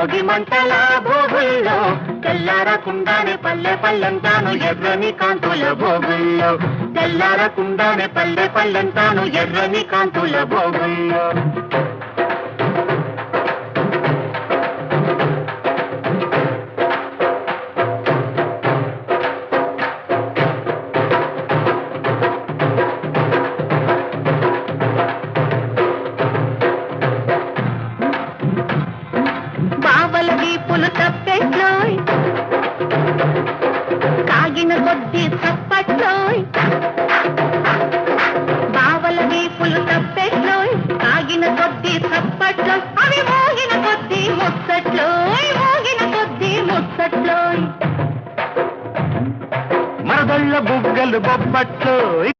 భోగి మంటల భోగుల్లో తెల్లారకుండానే పల్లె పల్లెంతాను ఎర్రని కాంతుల భోగుల్లో తెల్లారకుండానే పల్లె పల్లెంతాను ఎర్రని కాంతుల భోగుల్లో బావల వీపులు తప్పెట్లోయ్ కాగిన కొద్ది తప్పట్లోయ్ బావల వీపులు తప్పెట్లోయ్ కాగిన కొద్ది తప్పట్లో అవి మోగిన కొద్ది ముచ్చట్లోయ్ మోగిన కొద్ది ముచ్చట్లోయ్ మరదళ్ళ బుగ్గలు బొబ్బట్లోయ్